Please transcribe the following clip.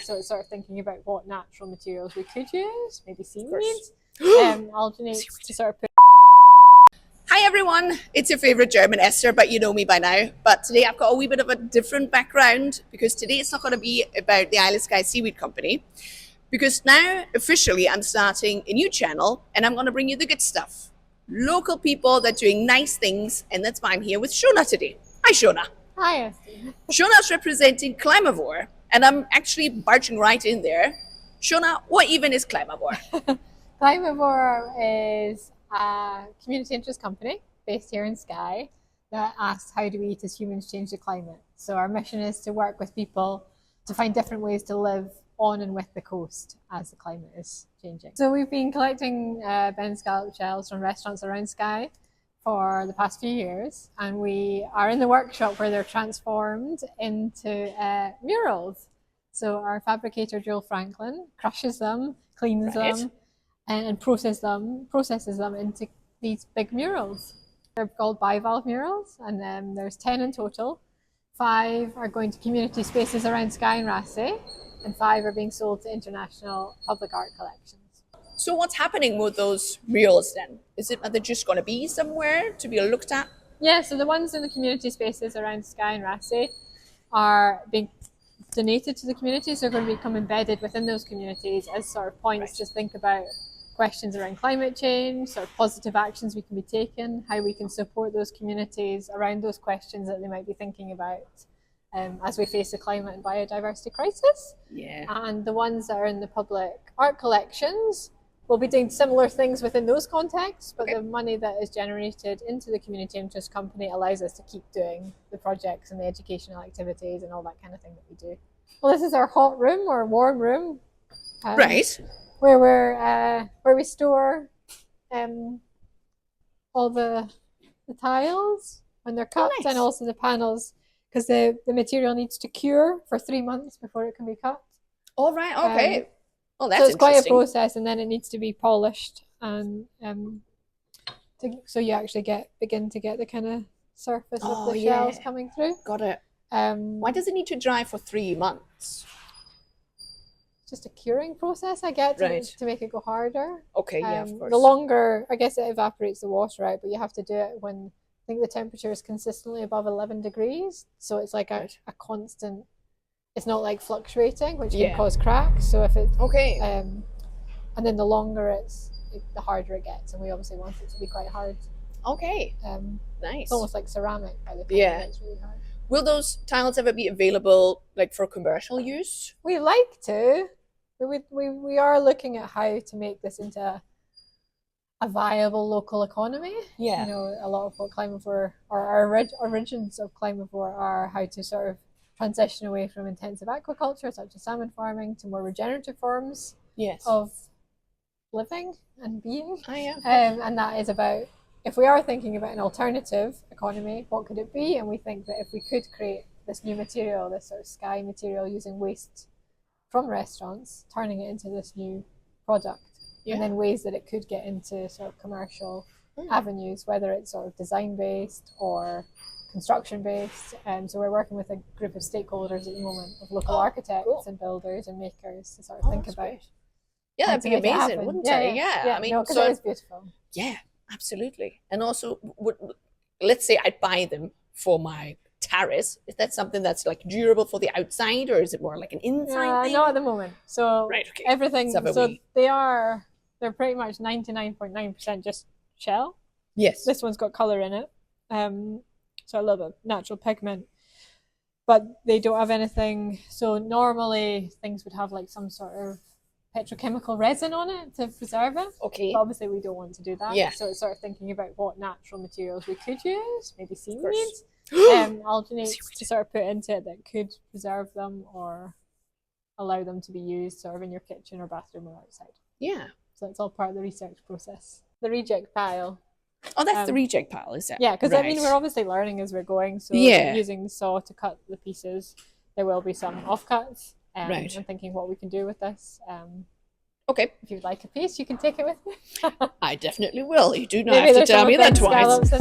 So it's sort of thinking about what natural materials we could use, maybe seaweed, alginate to sort of put. Hi everyone, it's your favorite German Esther, but you know me by now. But today I've got a wee bit of a different background because today it's not going to be about the Skye Seaweed Company. Because now officially I'm starting a new channel and I'm going to bring you the good stuff. Local people that are doing nice things, and that's why I'm here with Shona today. Hi Shona. Hi, Esther. Shona's representing Climavore, and I'm actually barging right in there. Shona, what even is Climavore? Climavore is a community interest company based here in Skye that asks how do we eat as humans change the climate. So our mission is to work with people to find different ways to live on and with the coast as the climate is changing. So we've been collecting Ben scallop shells from restaurants around Skye for the past few years, and we are in the workshop where they're transformed into murals. So our fabricator Joel Franklin crushes them, cleans them, and processes them into these big murals. They're called bivalve murals, and there's 10 in total. 5 are going to community spaces around Skye and Raasay, and 5 are being sold to international public art collections. So what's happening with those murals then? Is it that they're just going to be somewhere to be looked at? Yeah, so the ones in the community spaces around Skye and Raasay are being donated to the community, so they're going to become embedded within those communities as sort of points to think about questions around climate change, sort of positive actions we can be taken, how we can support those communities around those questions that they might be thinking about as we face the climate and biodiversity crisis. Yeah. And the ones that are in the public art collections will be doing similar things within those contexts, but the money that is generated into the community interest company allows us to keep doing the projects and the educational activities and all that kind of thing that we do. Well, this is our hot room or warm room. Where we store all the tiles when they're cut, and also the panels, because the material needs to cure for 3 months before it can be cut. All right, okay. Well, that's so it's quite a process, and then it needs to be polished, and so you actually begin to get the kind of surface of the shells coming through. Got it. Why does it need to dry for 3 months? Just a curing process, I get, to make it go harder. Okay, yeah, of course. The longer, I guess, it evaporates the water out, but you have to do it when I think the temperature is consistently above 11 degrees. So it's like a constant, it's not like fluctuating, which can cause cracks. So if it, and then the longer the harder it gets, and we obviously want it to be quite hard. Okay, nice. It's almost like ceramic by the time it gets really hard. Will those tiles ever be available, like, for commercial use? We like to. We are looking at how to make this into a viable local economy. Yeah. You know, a lot of what Climavore, or our origins of Climavore, are how to sort of transition away from intensive aquaculture, such as salmon farming, to more regenerative forms of living and being. And that is about, if we are thinking about an alternative economy, what could it be? And we think that if we could create this new material, this sort of Skye material, using waste from restaurants, turning it into this new product, and then ways that it could get into sort of commercial avenues, whether it's sort of design-based or construction-based. So we're working with a group of stakeholders at the moment, of local architects and builders and makers, to sort of think about. Yeah, that'd be amazing, wouldn't it? Yeah. I mean, because it is beautiful. Yeah, absolutely. And also, let's say I'd buy them for my terrace. Is that something that's like durable for the outside, or is it more like an inside thing? Not at the moment. So everything. So they're pretty much 99.9% just shell. Yes. This one's got color in it, so a little bit of natural pigment, but they don't have anything. So normally things would have like some sort of petrochemical resin on it to preserve it. Okay. But obviously we don't want to do that. Yeah. So it's sort of thinking about what natural materials we could use, maybe seaweed. Alginate to sort of put into it that could preserve them or allow them to be used sort of in your kitchen or bathroom or outside. Yeah. So it's all part of the research process. The reject pile. Oh, that's the reject pile, is it? Yeah, because I mean, we're obviously learning as we're going. So using the saw to cut the pieces, there will be some offcuts. And thinking what we can do with this. Okay. If you'd like a piece, you can take it with me. I definitely will. You do not have to tell me that twice.